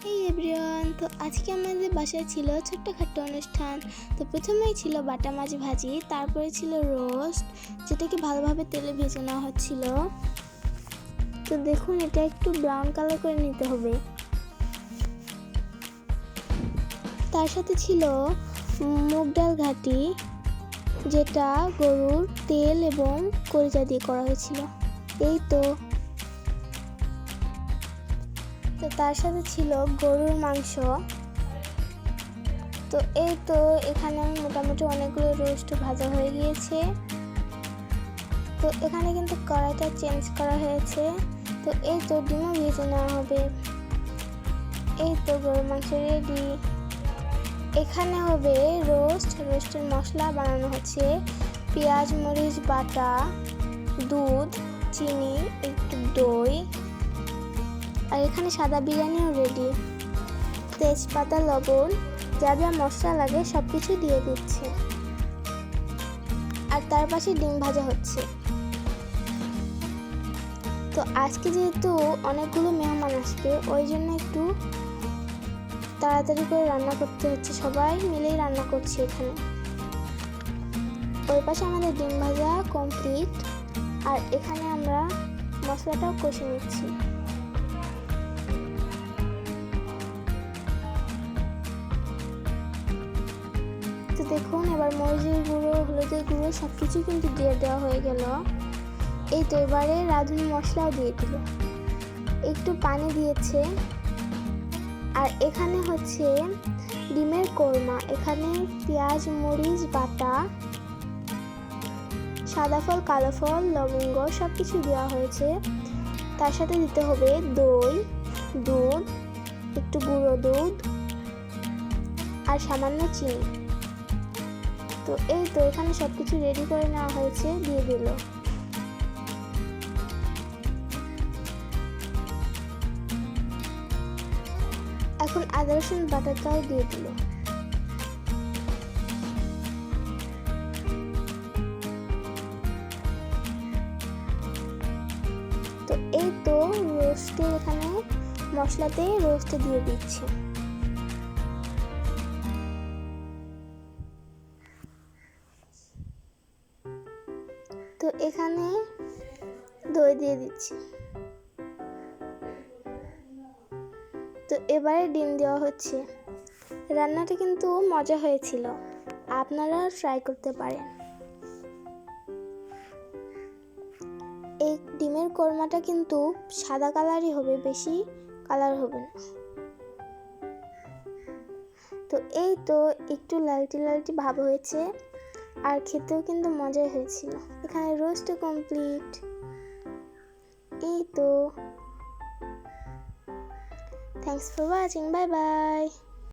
হেই everyone, তো আজকে আমাদের বাসায় ছিল ছোট্টখাট্টো অনুষ্ঠান। তো প্রথমেই ছিল বাটা মাছ ভাজি, তারপরে ছিল রোস্ট, যেটাকে ভালোভাবে তেলে ভেজে নেওয়া হচ্ছিল। তো দেখুন, এটা একটু ব্রাউন কালার করে নিতে হবে। তার সাথে ছিল মুগ ডাল ঘাটি, যেটা গরুর তেল এবং কলিজা দিয়ে করা হয়েছিল। এই তো তার সাথে ছিল গরুর মাংস। তো এই তো এখানে মোটামুটি অনেকগুলো রোস্ট ভাজা হয়ে গিয়েছে। তো এখানে কিন্তু কড়াইটা চেঞ্জ করা হয়েছে। তো এই তো ডিমও ভেজে নেওয়া হবে। এই তো গরুর মাংস রেডি। এখানে হবে রোস্টের মশলা বানানো হচ্ছে। পেঁয়াজ মরিচ বাটা, দুধ, চিনি, একটু দই, আর এখানে সাদা বিরিয়ানিও রেডি। তেজপাতা, লবণ, যা যা মশলা লাগে সব কিছু দিয়ে দিচ্ছে। আর তার পাশে ডিম ভাজা হচ্ছে। তো আজকে যেহেতু অনেকগুলো মেহমান আসবে, ওই জন্য একটু তাড়াতাড়ি করে রান্না করতে হচ্ছে। সবাই মিলেই রান্না করছে এখানে। ওই পাশে আমাদের ডিম ভাজা কমপ্লিট, আর এখানে আমরা মশলাটাও কষে নিচ্ছি। তো দেখুন, এবার মরিচের গুঁড়ো, হলুদের গুঁড়ো সব কিছু কিন্তু দিয়ে দেওয়া হয়ে গেল। এই তো এবারে রাঁধুনি মশলাও দিয়ে দিল, একটু পানি দিয়েছে। আর এখানে হচ্ছে ডিমের কোরমা। এখানে পেঁয়াজ মরিচ বাটা, সাদা ফল, কালো ফল, লবঙ্গ সব কিছু দেওয়া হয়েছে। তার সাথে দিতে হবে দই, দুধ, একটু গুঁড়ো দুধ, আর সামান্য চিনি। তো এই তো এখানে সব কিছু রেডি করে নেওয়া হয়েছে, দিয়ে দিল। এখন আদা রসুন বাটাটাও দিয়ে দিল। তো এই তো রোস্টে এখানে মশলাতে রোস্টে দিয়ে দিচ্ছে। তো এখানে দই দিয়ে দিচ্ছি। তো এবারে ডিম দেওয়া হচ্ছে। রান্নাটা কিন্তু মজা হয়েছিল, আপনারা ট্রাই করতে পারেন। এই ডিমের কোরমাটা কিন্তু সাদা কালারই হবে, বেশি কালার হবে না। তো এই তো একটু লালচে লালচে ভাব হয়েছে, আর খেতেও কিন্তু মজাই হয়েছিল। এখানে রোস্ট কমপ্লিট। এই তো, thanks for watching, bye bye.